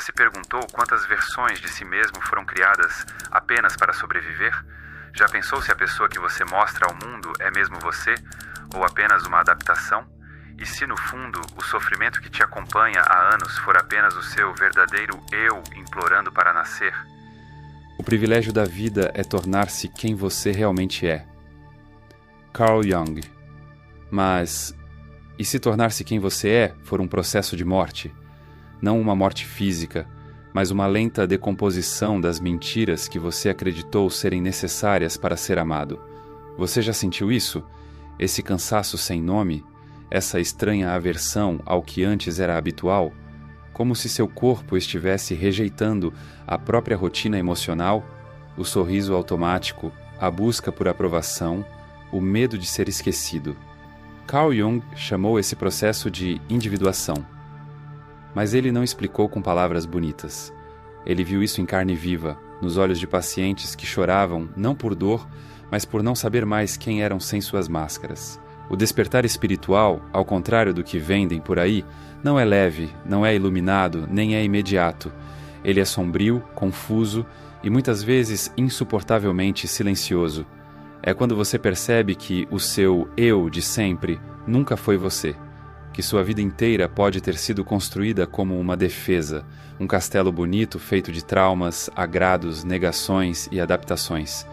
se perguntou quantas versões de si mesmo foram criadas apenas para sobreviver? Já pensou se a pessoa que você mostra ao mundo é mesmo você, ou apenas uma adaptação? E se, no fundo, o sofrimento que te acompanha há anos for apenas o seu verdadeiro eu implorando para nascer? O privilégio da vida é tornar-se quem você realmente é. Carl Jung. Mas, e se tornar-se quem você é for um processo de morte? Não uma morte física, mas uma lenta decomposição das mentiras que você acreditou serem necessárias para ser amado. Você já sentiu isso? Esse cansaço sem nome? Essa estranha aversão ao que antes era habitual? Como se seu corpo estivesse rejeitando a própria rotina emocional, o sorriso automático, a busca por aprovação, o medo de ser esquecido. Carl Jung chamou esse processo de individuação. Mas ele não explicou com palavras bonitas. Ele viu isso em carne viva, nos olhos de pacientes que choravam não por dor, mas por não saber mais quem eram sem suas máscaras. O despertar espiritual, ao contrário do que vendem por aí, não é leve, não é iluminado, nem é imediato. Ele é sombrio, confuso e muitas vezes insuportavelmente silencioso. É quando você percebe que o seu eu de sempre nunca foi você, que sua vida inteira pode ter sido construída como uma defesa, um castelo bonito feito de traumas, agrados, negações e adaptações.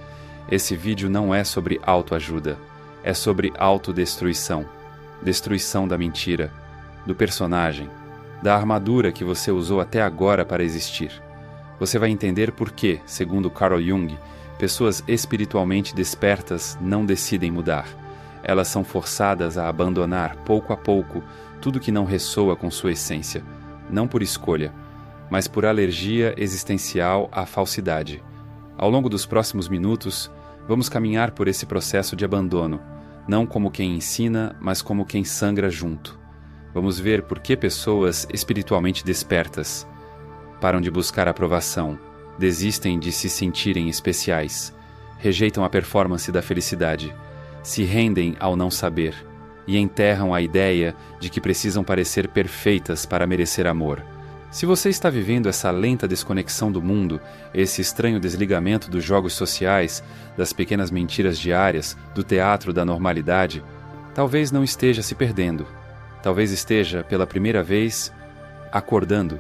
Esse vídeo não é sobre autoajuda, é sobre autodestruição, destruição da mentira, do personagem, da armadura que você usou até agora para existir. Você vai entender por que, segundo Carl Jung, pessoas espiritualmente despertas não decidem mudar. Elas são forçadas a abandonar, pouco a pouco, tudo que não ressoa com sua essência, não por escolha, mas por alergia existencial à falsidade. Ao longo dos próximos minutos, vamos caminhar por esse processo de abandono, não como quem ensina, mas como quem sangra junto. Vamos ver por que pessoas espiritualmente despertas param de buscar aprovação, desistem de se sentirem especiais, rejeitam a performance da felicidade, se rendem ao não saber e enterram a ideia de que precisam parecer perfeitas para merecer amor. Se você está vivendo essa lenta desconexão do mundo, esse estranho desligamento dos jogos sociais, das pequenas mentiras diárias, do teatro da normalidade, talvez não esteja se perdendo. Talvez esteja, pela primeira vez, acordando.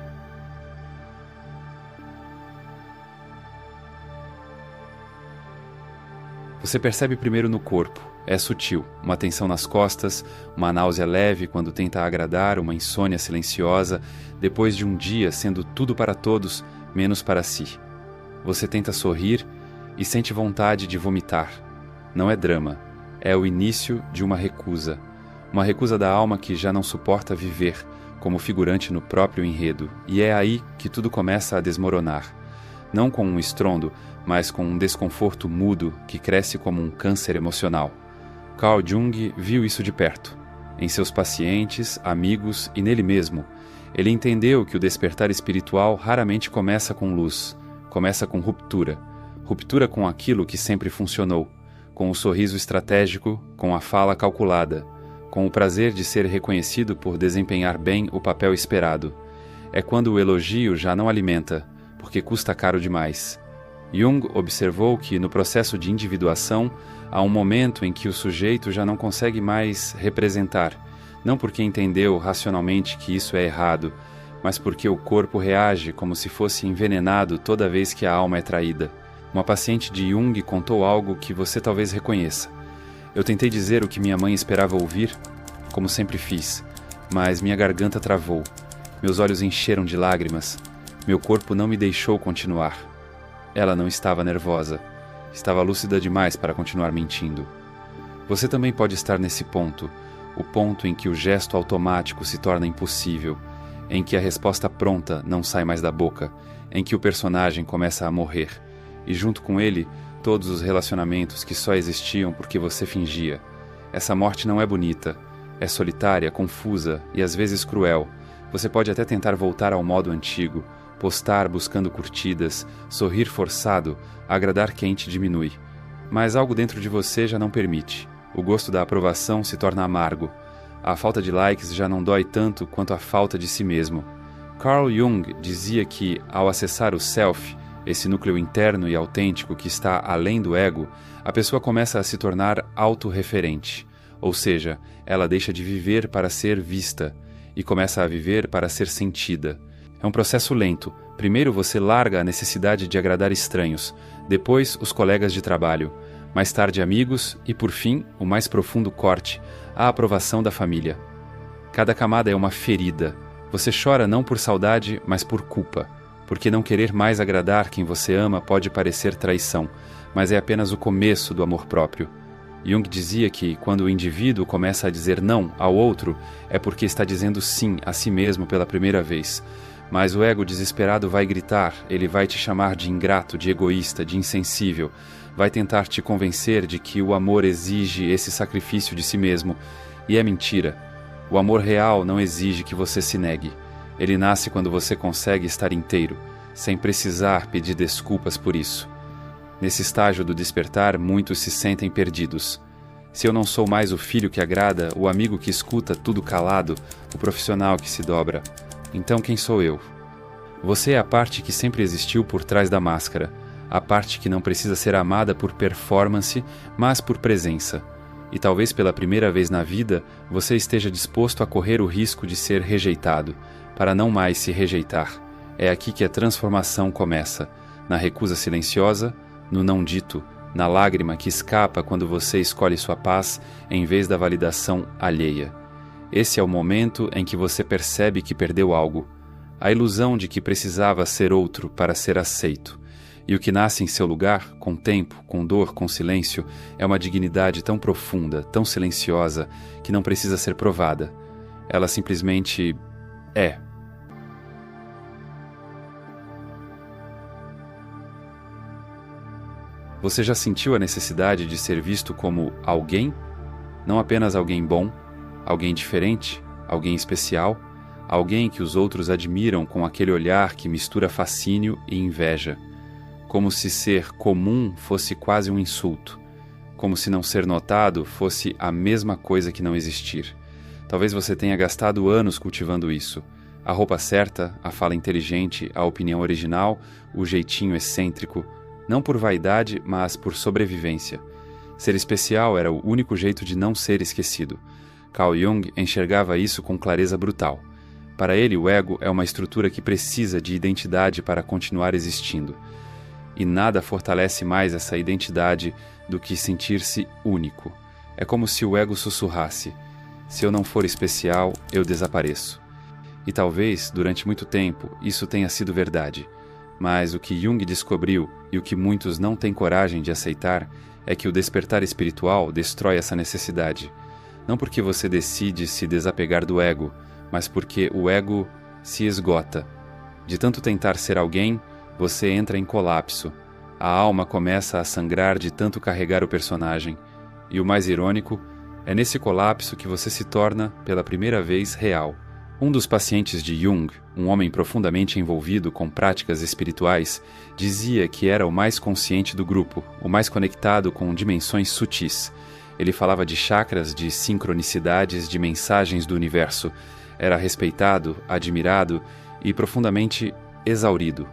Você percebe primeiro no corpo. É sutil, uma tensão nas costas, uma náusea leve quando tenta agradar, uma insônia silenciosa, depois de um dia sendo tudo para todos, menos para si. Você tenta sorrir e sente vontade de vomitar. Não é drama, é o início de uma recusa da alma que já não suporta viver, como figurante no próprio enredo, e é aí que tudo começa a desmoronar. Não com um estrondo, mas com um desconforto mudo que cresce como um câncer emocional. Carl Jung viu isso de perto, em seus pacientes, amigos e nele mesmo. Ele entendeu que o despertar espiritual raramente começa com luz, começa com ruptura. Ruptura com aquilo que sempre funcionou, com o sorriso estratégico, com a fala calculada, com o prazer de ser reconhecido por desempenhar bem o papel esperado. É quando o elogio já não alimenta, porque custa caro demais. Jung observou que, no processo de individuação, há um momento em que o sujeito já não consegue mais representar, não porque entendeu racionalmente que isso é errado, mas porque o corpo reage como se fosse envenenado toda vez que a alma é traída. Uma paciente de Jung contou algo que você talvez reconheça. Eu tentei dizer o que minha mãe esperava ouvir, como sempre fiz, mas minha garganta travou, meus olhos encheram de lágrimas, meu corpo não me deixou continuar. Ela não estava nervosa. Estava lúcida demais para continuar mentindo. Você também pode estar nesse ponto, o ponto em que o gesto automático se torna impossível, em que a resposta pronta não sai mais da boca, em que o personagem começa a morrer, e junto com ele, todos os relacionamentos que só existiam porque você fingia. Essa morte não é bonita, é solitária, confusa e às vezes cruel. Você pode até tentar voltar ao modo antigo, postar buscando curtidas, sorrir forçado, agradar quem te diminui. Mas algo dentro de você já não permite. O gosto da aprovação se torna amargo. A falta de likes já não dói tanto quanto a falta de si mesmo. Carl Jung dizia que, ao acessar o self, esse núcleo interno e autêntico que está além do ego, a pessoa começa a se tornar autorreferente, ou seja, ela deixa de viver para ser vista e começa a viver para ser sentida. É um processo lento. Primeiro você larga a necessidade de agradar estranhos, depois os colegas de trabalho, mais tarde amigos e, por fim, o mais profundo corte, a aprovação da família. Cada camada é uma ferida. Você chora não por saudade, mas por culpa, porque não querer mais agradar quem você ama pode parecer traição, mas é apenas o começo do amor próprio. Jung dizia que, quando o indivíduo começa a dizer não ao outro, é porque está dizendo sim a si mesmo pela primeira vez. Mas o ego desesperado vai gritar, ele vai te chamar de ingrato, de egoísta, de insensível, vai tentar te convencer de que o amor exige esse sacrifício de si mesmo. E é mentira. O amor real não exige que você se negue. Ele nasce quando você consegue estar inteiro, sem precisar pedir desculpas por isso. Nesse estágio do despertar, muitos se sentem perdidos. Se eu não sou mais o filho que agrada, o amigo que escuta tudo calado, o profissional que se dobra, então quem sou eu? Você é a parte que sempre existiu por trás da máscara, a parte que não precisa ser amada por performance, mas por presença. E talvez pela primeira vez na vida, você esteja disposto a correr o risco de ser rejeitado, para não mais se rejeitar. É aqui que a transformação começa, na recusa silenciosa, no não dito, na lágrima que escapa quando você escolhe sua paz em vez da validação alheia. Esse é o momento em que você percebe que perdeu algo, a ilusão de que precisava ser outro para ser aceito. E o que nasce em seu lugar, com tempo, com dor, com silêncio, é uma dignidade tão profunda, tão silenciosa, que não precisa ser provada. Ela simplesmente é. Você já sentiu a necessidade de ser visto como alguém? Não apenas alguém bom, alguém diferente, alguém especial, alguém que os outros admiram com aquele olhar que mistura fascínio e inveja. Como se ser comum fosse quase um insulto. Como se não ser notado fosse a mesma coisa que não existir. Talvez você tenha gastado anos cultivando isso. A roupa certa, a fala inteligente, a opinião original, o jeitinho excêntrico, não por vaidade, mas por sobrevivência. Ser especial era o único jeito de não ser esquecido. Carl Jung enxergava isso com clareza brutal. Para ele, o ego é uma estrutura que precisa de identidade para continuar existindo. E nada fortalece mais essa identidade do que sentir-se único. É como se o ego sussurrasse: se eu não for especial, eu desapareço. E talvez, durante muito tempo, isso tenha sido verdade. Mas o que Jung descobriu, e o que muitos não têm coragem de aceitar, é que o despertar espiritual destrói essa necessidade. Não porque você decide se desapegar do ego, mas porque o ego se esgota. De tanto tentar ser alguém, você entra em colapso. A alma começa a sangrar de tanto carregar o personagem. E o mais irônico, é nesse colapso que você se torna, pela primeira vez, real. Um dos pacientes de Jung, um homem profundamente envolvido com práticas espirituais, dizia que era o mais consciente do grupo, o mais conectado com dimensões sutis. Ele falava de chakras, de sincronicidades, de mensagens do universo. Era respeitado, admirado e profundamente exaurido.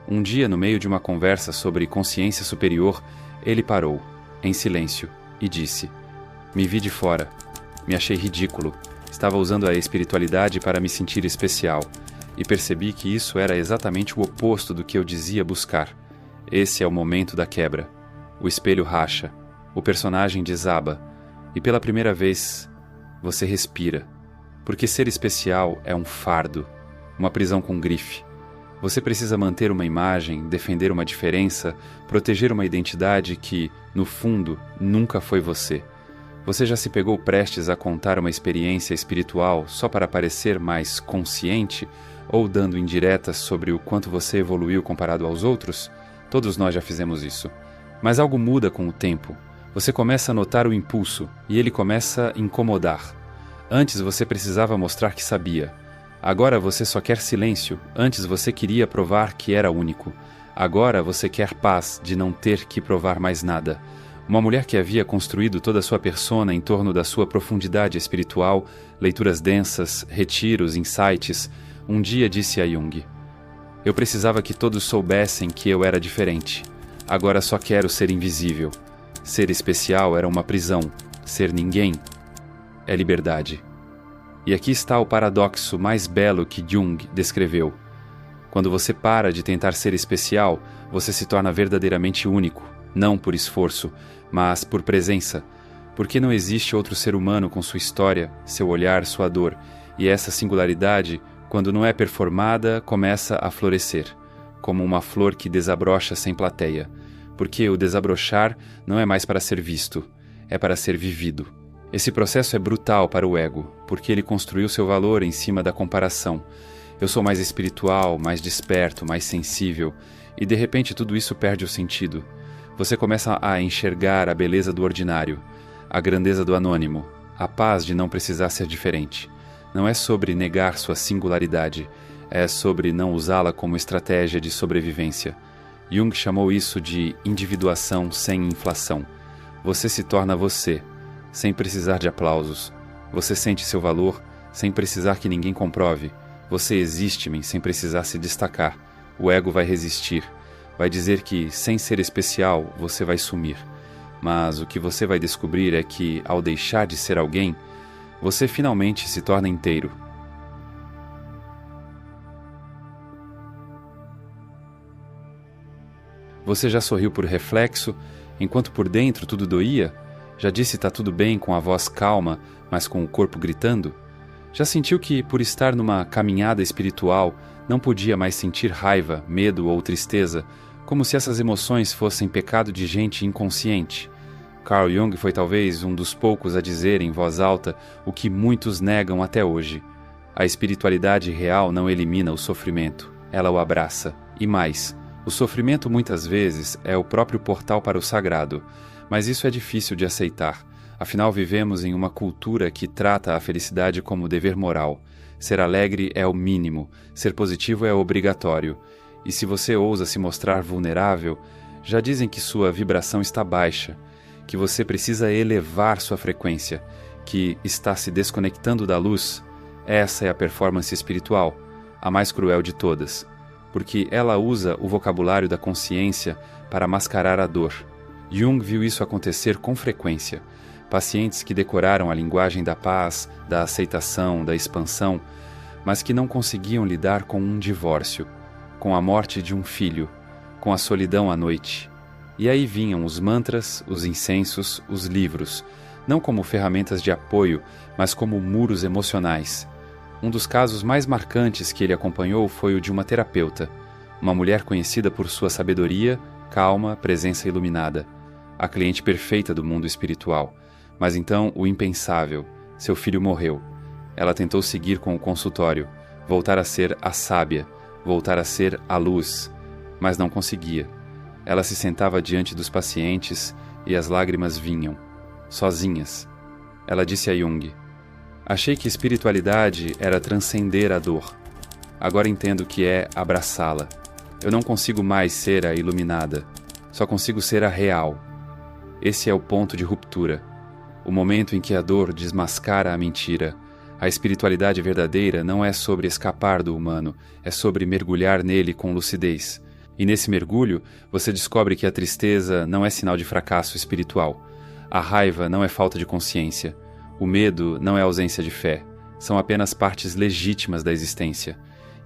Um dia, no meio de uma conversa sobre consciência superior, ele parou, em silêncio, e disse: "Me vi de fora. Me achei ridículo. Estava usando a espiritualidade para me sentir especial. E percebi que isso era exatamente o oposto do que eu dizia buscar. Esse é o momento da quebra. O espelho racha. O personagem desaba. E pela primeira vez, você respira. Porque ser especial é um fardo, uma prisão com grife. Você precisa manter uma imagem, defender uma diferença, proteger uma identidade que, no fundo, nunca foi você. Você já se pegou prestes a contar uma experiência espiritual só para parecer mais consciente ou dando indiretas sobre o quanto você evoluiu comparado aos outros? Todos nós já fizemos isso. Mas algo muda com o tempo. Você começa a notar o impulso e ele começa a incomodar. Antes você precisava mostrar que sabia. Agora você só quer silêncio. Antes você queria provar que era único. Agora você quer paz de não ter que provar mais nada. Uma mulher que havia construído toda a sua persona em torno da sua profundidade espiritual, leituras densas, retiros, insights, Um dia disse a Jung: eu precisava que todos soubessem que eu era diferente. Agora só quero ser invisível. Ser especial era uma prisão. Ser ninguém é liberdade. E aqui está o paradoxo mais belo que Jung descreveu. Quando você para de tentar ser especial, você se torna verdadeiramente único, não por esforço, mas por presença. Porque não existe outro ser humano com sua história, seu olhar, sua dor, e essa singularidade, quando não é performada, começa a florescer, como uma flor que desabrocha sem plateia, porque o desabrochar não é mais para ser visto, é para ser vivido. Esse processo é brutal para o ego, porque ele construiu seu valor em cima da comparação. Eu sou mais espiritual, mais desperto, mais sensível, e de repente tudo isso perde o sentido. Você começa a enxergar a beleza do ordinário, a grandeza do anônimo, a paz de não precisar ser diferente. Não é sobre negar sua singularidade, é sobre não usá-la como estratégia de sobrevivência. Jung chamou isso de individuação sem inflação. Você se torna você, sem precisar de aplausos. Você sente seu valor, sem precisar que ninguém comprove. Você existe sem precisar se destacar. O ego vai resistir. Vai dizer que, sem ser especial, você vai sumir. Mas o que você vai descobrir é que, ao deixar de ser alguém, você finalmente se torna inteiro. Você já sorriu por reflexo, enquanto por dentro tudo doía? Já disse tá tudo bem com a voz calma, mas com o corpo gritando? Já sentiu que, por estar numa caminhada espiritual, não podia mais sentir raiva, medo ou tristeza, como se essas emoções fossem pecado de gente inconsciente? Carl Jung foi talvez um dos poucos a dizer em voz alta o que muitos negam até hoje. A espiritualidade real não elimina o sofrimento, ela o abraça. E mais, o sofrimento muitas vezes é o próprio portal para o sagrado, mas isso é difícil de aceitar. Afinal, vivemos em uma cultura que trata a felicidade como dever moral. Ser alegre é o mínimo, ser positivo é obrigatório. E se você ousa se mostrar vulnerável, já dizem que sua vibração está baixa, que você precisa elevar sua frequência, que está se desconectando da luz. Essa é a performance espiritual, a mais cruel de todas, porque ela usa o vocabulário da consciência para mascarar a dor. Jung viu isso acontecer com frequência. Pacientes que decoraram a linguagem da paz, da aceitação, da expansão, mas que não conseguiam lidar com um divórcio, com a morte de um filho, com a solidão à noite. E aí vinham os mantras, os incensos, os livros, não como ferramentas de apoio, mas como muros emocionais. Um dos casos mais marcantes que ele acompanhou foi o de uma terapeuta, uma mulher conhecida por sua sabedoria, calma, presença iluminada, a cliente perfeita do mundo espiritual. Mas então o impensável, seu filho morreu. Ela tentou seguir com o consultório, voltar a ser a sábia, voltar a ser a luz, mas não conseguia. Ela se sentava diante dos pacientes e as lágrimas vinham, sozinhas. Ela disse a Jung: achei que espiritualidade era transcender a dor. Agora entendo que é abraçá-la. Eu não consigo mais ser a iluminada, só consigo ser a real. Esse é o ponto de ruptura, o momento em que a dor desmascara a mentira. A espiritualidade verdadeira não é sobre escapar do humano, é sobre mergulhar nele com lucidez. E nesse mergulho, você descobre que a tristeza não é sinal de fracasso espiritual. A raiva não é falta de consciência. O medo não é ausência de fé. São apenas partes legítimas da existência.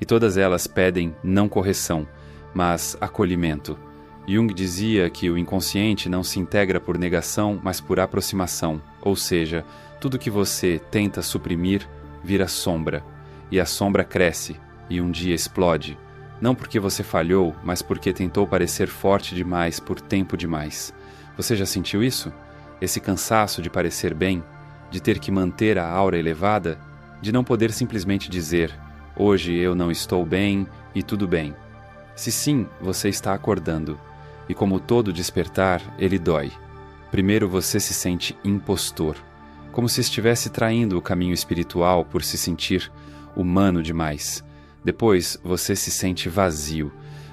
E todas elas pedem não correção, mas acolhimento. Jung dizia que o inconsciente não se integra por negação, mas por aproximação. Ou seja, tudo que você tenta suprimir vira sombra. E a sombra cresce, e um dia explode. Não porque você falhou, mas porque tentou parecer forte demais por tempo demais. Você já sentiu isso? Esse cansaço de parecer bem? De ter que manter a aura elevada? De não poder simplesmente dizer: hoje eu não estou bem e tudo bem. Se sim, você está acordando. E como todo despertar, ele dói. Primeiro você se sente impostor, como se estivesse traindo o caminho espiritual por se sentir humano demais. Depois você se sente vazio,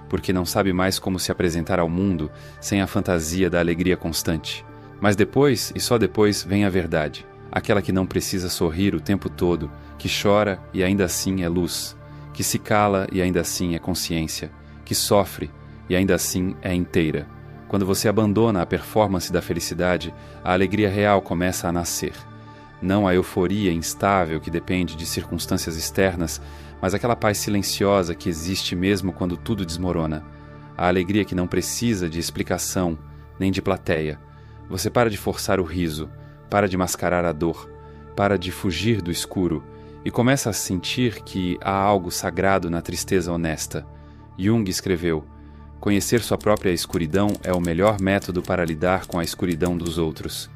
porque não sabe mais como se apresentar ao mundo sem a fantasia da alegria constante. Mas depois, e só depois, vem a verdade. Aquela que não precisa sorrir o tempo todo, que chora e ainda assim é luz, que se cala e ainda assim é consciência, que sofre e ainda assim é inteira. Quando você abandona a performance da felicidade, a alegria real começa a nascer. Não a euforia instável que depende de circunstâncias externas, mas aquela paz silenciosa que existe mesmo quando tudo desmorona. A alegria que não precisa de explicação, nem de plateia. Você para de forçar o riso, para de mascarar a dor, para de fugir do escuro e começa a sentir que há algo sagrado na tristeza honesta. Jung escreveu: conhecer sua própria escuridão é o melhor método para lidar com a escuridão dos outros.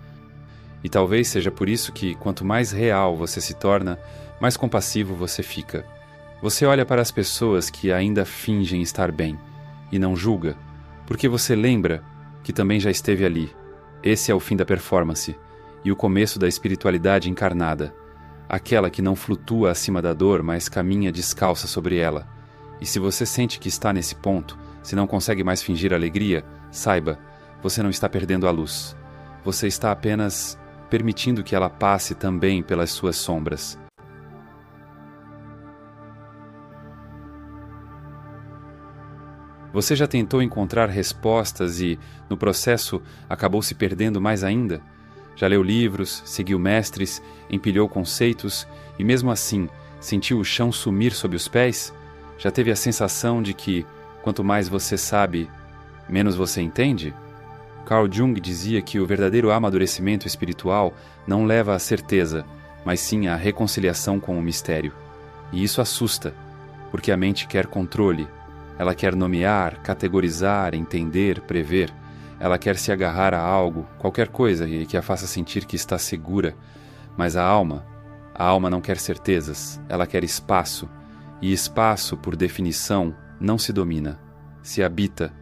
E talvez seja por isso que, quanto mais real você se torna, mais compassivo você fica. Você olha para as pessoas que ainda fingem estar bem e não julga, porque você lembra que também já esteve ali. Esse é o fim da performance e o começo da espiritualidade encarnada, aquela que não flutua acima da dor, mas caminha descalça sobre ela. E se você sente que está nesse ponto, se não consegue mais fingir alegria, saiba, você não está perdendo a luz. Você está apenas permitindo que ela passe também pelas suas sombras. Você já tentou encontrar respostas e, no processo, acabou se perdendo mais ainda? Já leu livros, seguiu mestres, empilhou conceitos e, mesmo assim, sentiu o chão sumir sob os pés? Já teve a sensação de que, quanto mais você sabe, menos você entende? Carl Jung dizia que o verdadeiro amadurecimento espiritual não leva à certeza, mas sim à reconciliação com o mistério. E isso assusta, porque a mente quer controle. Ela quer nomear, categorizar, entender, prever. Ela quer se agarrar a algo, qualquer coisa que a faça sentir que está segura. Mas a alma não quer certezas, ela quer espaço. E espaço, por definição, não se domina, se habita.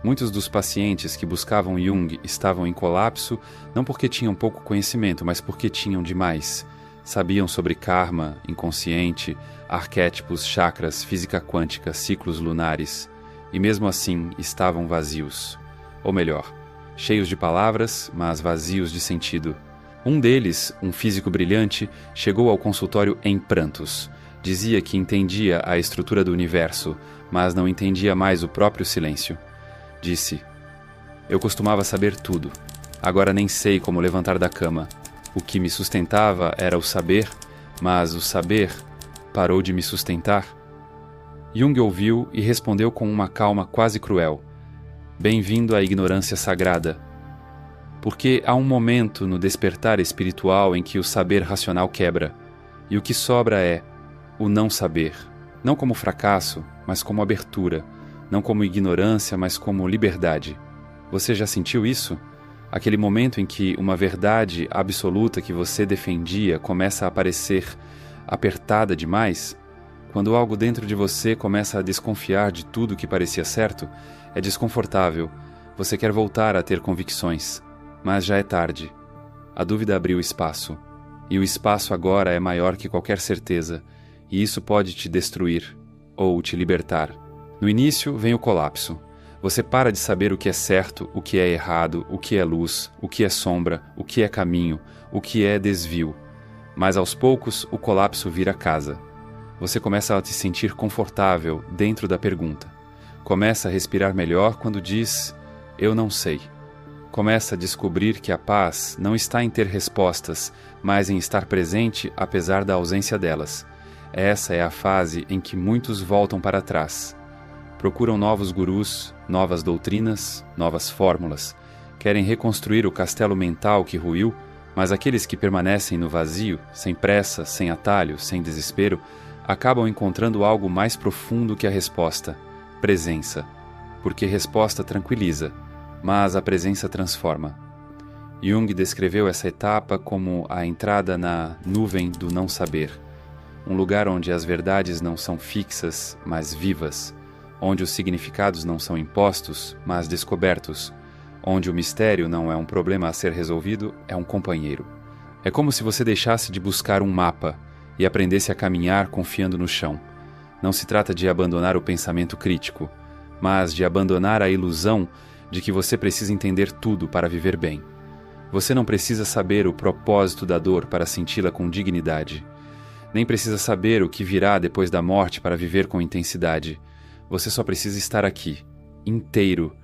Muitos dos pacientes que buscavam Jung estavam em colapso não porque tinham pouco conhecimento, mas porque tinham demais. Sabiam sobre karma, inconsciente, arquétipos, chakras, física quântica, ciclos lunares, e mesmo assim estavam vazios. Ou melhor, cheios de palavras, mas vazios de sentido. Um deles, um físico brilhante, chegou ao consultório em prantos. Dizia que entendia a estrutura do universo, mas não entendia mais o próprio silêncio. Disse: eu costumava saber tudo. Agora nem sei como levantar da cama. O que me sustentava era o saber, mas o saber parou de me sustentar. Jung ouviu e respondeu com uma calma quase cruel: bem-vindo à ignorância sagrada. Porque há um momento no despertar espiritual em que o saber racional quebra, e o que sobra é o não saber, não como fracasso, mas como abertura, não como ignorância, mas como liberdade. Você já sentiu isso? Aquele momento em que uma verdade absoluta que você defendia começa a parecer apertada demais? Quando algo dentro de você começa a desconfiar de tudo que parecia certo, é desconfortável. Você quer voltar a ter convicções, mas já é tarde. A dúvida abriu espaço, e o espaço agora é maior que qualquer certeza, e isso pode te destruir ou te libertar. No início vem o colapso. Você para de saber o que é certo, o que é errado, o que é luz, o que é sombra, o que é caminho, o que é desvio. Mas aos poucos o colapso vira casa. Você começa a se sentir confortável dentro da pergunta. Começa a respirar melhor quando diz: eu não sei. Começa a descobrir que a paz não está em ter respostas, mas em estar presente apesar da ausência delas. Essa é a fase em que muitos voltam para trás. Procuram novos gurus, novas doutrinas, novas fórmulas. Querem reconstruir o castelo mental que ruiu, mas aqueles que permanecem no vazio, sem pressa, sem atalho, sem desespero, acabam encontrando algo mais profundo que a resposta: presença. Porque resposta tranquiliza, mas a presença transforma. Jung descreveu essa etapa como a entrada na nuvem do não saber, um lugar onde as verdades não são fixas, mas vivas, onde os significados não são impostos, mas descobertos, onde o mistério não é um problema a ser resolvido, é um companheiro. É como se você deixasse de buscar um mapa e aprendesse a caminhar confiando no chão. Não se trata de abandonar o pensamento crítico, mas de abandonar a ilusão de que você precisa entender tudo para viver bem. Você não precisa saber o propósito da dor para senti-la com dignidade. Nem precisa saber o que virá depois da morte para viver com intensidade. Você só precisa estar aqui, inteiro,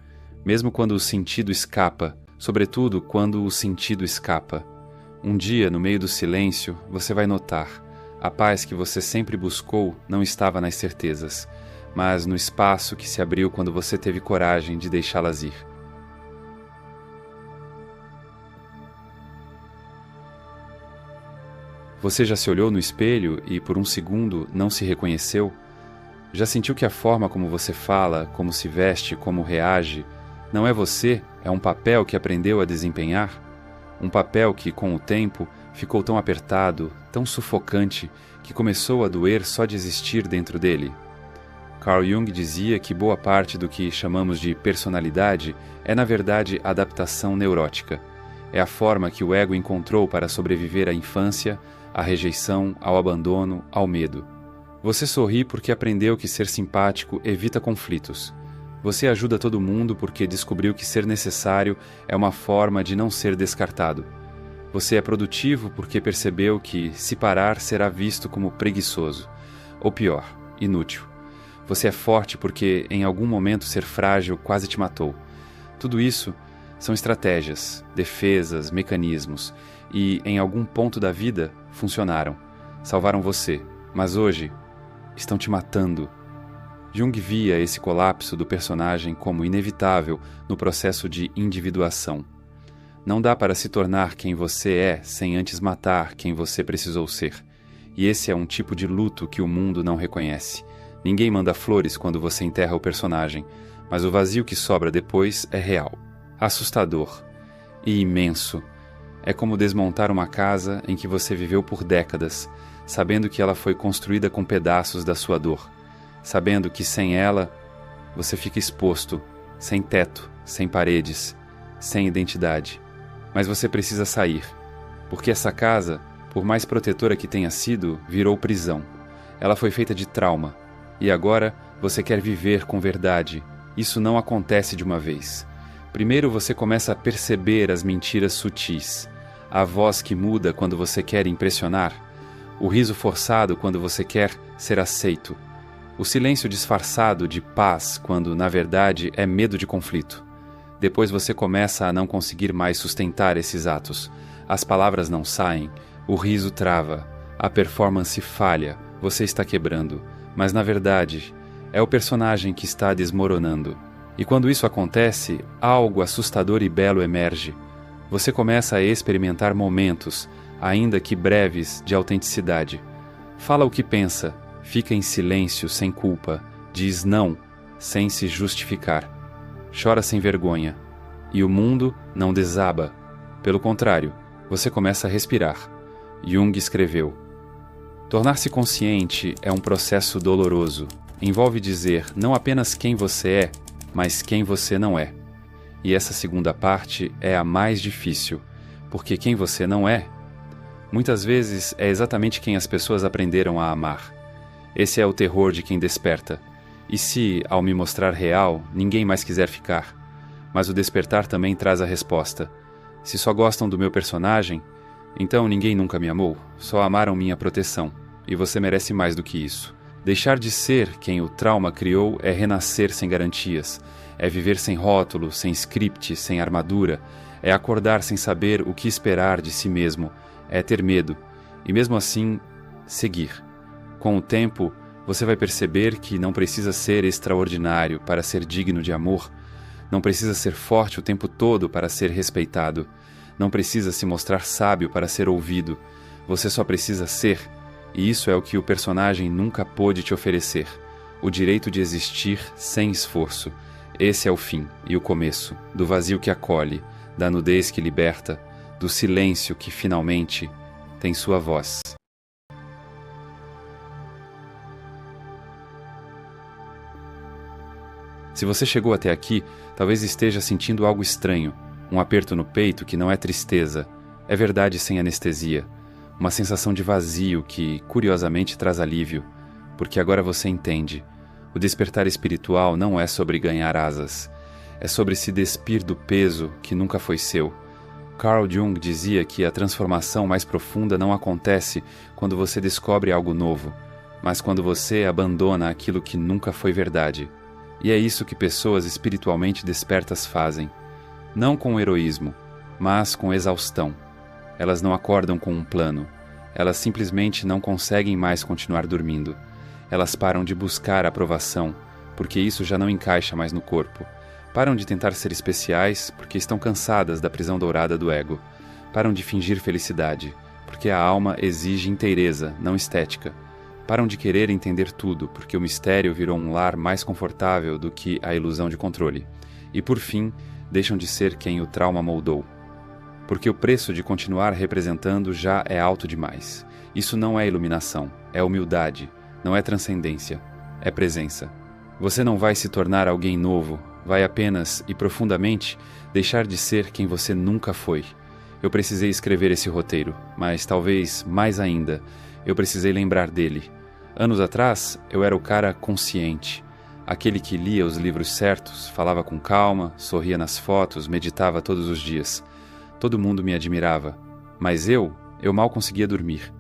mesmo quando o sentido escapa, sobretudo quando o sentido escapa. Um dia, no meio do silêncio, você vai notar: a paz que você sempre buscou não estava nas certezas, mas no espaço que se abriu quando você teve coragem de deixá-las ir. Você já se olhou no espelho e, por um segundo, não se reconheceu? Já sentiu que a forma como você fala, como se veste, como reage, não é você, é um papel que aprendeu a desempenhar? Um papel que, com o tempo, ficou tão apertado, tão sufocante, que começou a doer só de existir dentro dele? Carl Jung dizia que boa parte do que chamamos de personalidade é, na verdade, adaptação neurótica. É a forma que o ego encontrou para sobreviver à infância, à rejeição, ao abandono, ao medo. Você sorri porque aprendeu que ser simpático evita conflitos. Você ajuda todo mundo porque descobriu que ser necessário é uma forma de não ser descartado. Você é produtivo porque percebeu que, se parar, será visto como preguiçoso. Ou pior, inútil. Você é forte porque, em algum momento, ser frágil quase te matou. Tudo isso são estratégias, defesas, mecanismos, e, em algum ponto da vida, funcionaram. Salvaram você, mas hoje estão te matando. Jung via esse colapso do personagem como inevitável no processo de individuação. Não dá para se tornar quem você é sem antes matar quem você precisou ser. E esse é um tipo de luto que o mundo não reconhece. Ninguém manda flores quando você enterra o personagem, mas o vazio que sobra depois é real, assustador e imenso. É como desmontar uma casa em que você viveu por décadas, sabendo que ela foi construída com pedaços da sua dor, sabendo que sem ela você fica exposto, sem teto, sem paredes, sem identidade. Mas você precisa sair, porque essa casa, por mais protetora que tenha sido, virou prisão. Ela foi feita de trauma, e agora você quer viver com verdade. Isso não acontece de uma vez. Primeiro você começa a perceber as mentiras sutis, a voz que muda quando você quer impressionar, o riso forçado quando você quer ser aceito, o silêncio disfarçado de paz quando, na verdade, é medo de conflito. Depois você começa a não conseguir mais sustentar esses atos. As palavras não saem, o riso trava, a performance falha, você está quebrando. Mas, na verdade, é o personagem que está desmoronando. E quando isso acontece, algo assustador e belo emerge. Você começa a experimentar momentos, ainda que breves, de autenticidade. Fala o que pensa, fica em silêncio sem culpa, diz não, sem se justificar. Chora sem vergonha. E o mundo não desaba. Pelo contrário, você começa a respirar. Jung escreveu: tornar-se consciente é um processo doloroso. Envolve dizer não apenas quem você é, mas quem você não é. E essa segunda parte é a mais difícil, porque quem você não é, muitas vezes é exatamente quem as pessoas aprenderam a amar. Esse é o terror de quem desperta. E se, ao me mostrar real, ninguém mais quiser ficar? Mas o despertar também traz a resposta. Se só gostam do meu personagem, então ninguém nunca me amou, só amaram minha proteção. E você merece mais do que isso. Deixar de ser quem o trauma criou é renascer sem garantias. É viver sem rótulo, sem script, sem armadura. É acordar sem saber o que esperar de si mesmo. É ter medo. E mesmo assim, seguir. Com o tempo, você vai perceber que não precisa ser extraordinário para ser digno de amor. Não precisa ser forte o tempo todo para ser respeitado. Não precisa se mostrar sábio para ser ouvido. Você só precisa ser. E isso é o que o personagem nunca pôde te oferecer. O direito de existir sem esforço. Esse é o fim e o começo, do vazio que acolhe, da nudez que liberta, do silêncio que finalmente tem sua voz. Se você chegou até aqui, talvez esteja sentindo algo estranho, um aperto no peito que não é tristeza, é verdade sem anestesia, uma sensação de vazio que, curiosamente, traz alívio, porque agora você entende. O despertar espiritual não é sobre ganhar asas, é sobre se despir do peso que nunca foi seu. Carl Jung dizia que a transformação mais profunda não acontece quando você descobre algo novo, mas quando você abandona aquilo que nunca foi verdade. E é isso que pessoas espiritualmente despertas fazem. Não com heroísmo, mas com exaustão. Elas não acordam com um plano. Elas simplesmente não conseguem mais continuar dormindo. Elas param de buscar aprovação, porque isso já não encaixa mais no corpo. Param de tentar ser especiais, porque estão cansadas da prisão dourada do ego. Param de fingir felicidade, porque a alma exige inteireza, não estética. Param de querer entender tudo, porque o mistério virou um lar mais confortável do que a ilusão de controle. E por fim, deixam de ser quem o trauma moldou. Porque o preço de continuar representando já é alto demais. Isso não é iluminação, é humildade, não é transcendência, é presença. Você não vai se tornar alguém novo, vai apenas e profundamente deixar de ser quem você nunca foi. Eu precisei escrever esse roteiro, mas talvez, mais ainda, eu precisei lembrar dele. Anos atrás, eu era o cara consciente, aquele que lia os livros certos, falava com calma, sorria nas fotos, meditava todos os dias. Todo mundo me admirava, mas eu mal conseguia dormir.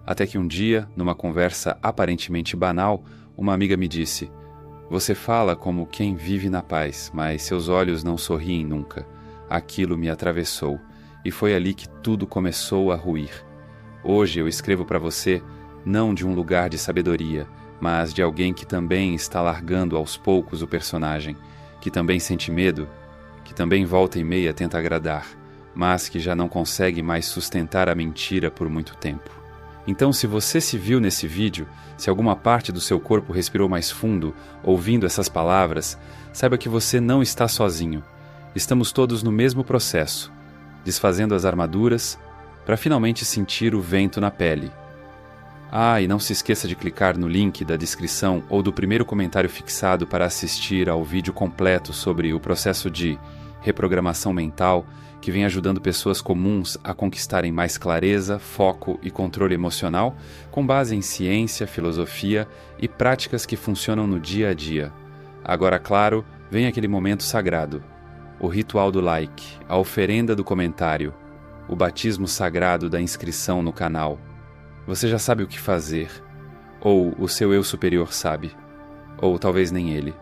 Até que um dia, numa conversa aparentemente banal, uma amiga me disse: "Você fala como quem vive na paz, mas seus olhos não sorriem nunca." Aquilo me atravessou, e foi ali que tudo começou a ruir. Hoje eu escrevo para você não de um lugar de sabedoria, mas de alguém que também está largando aos poucos o personagem, que também sente medo, que também volta e meia tenta agradar, mas que já não consegue mais sustentar a mentira por muito tempo. Então, se você se viu nesse vídeo, se alguma parte do seu corpo respirou mais fundo, ouvindo essas palavras, saiba que você não está sozinho. Estamos todos no mesmo processo, desfazendo as armaduras, para finalmente sentir o vento na pele. E não se esqueça de clicar no link da descrição ou do primeiro comentário fixado para assistir ao vídeo completo sobre o processo de reprogramação mental que vem ajudando pessoas comuns a conquistarem mais clareza, foco e controle emocional com base em ciência, filosofia e práticas que funcionam no dia a dia. Agora, claro, vem aquele momento sagrado. O ritual do like, a oferenda do comentário, o batismo sagrado da inscrição no canal. Você já sabe o que fazer, ou o seu eu superior sabe, ou talvez nem ele.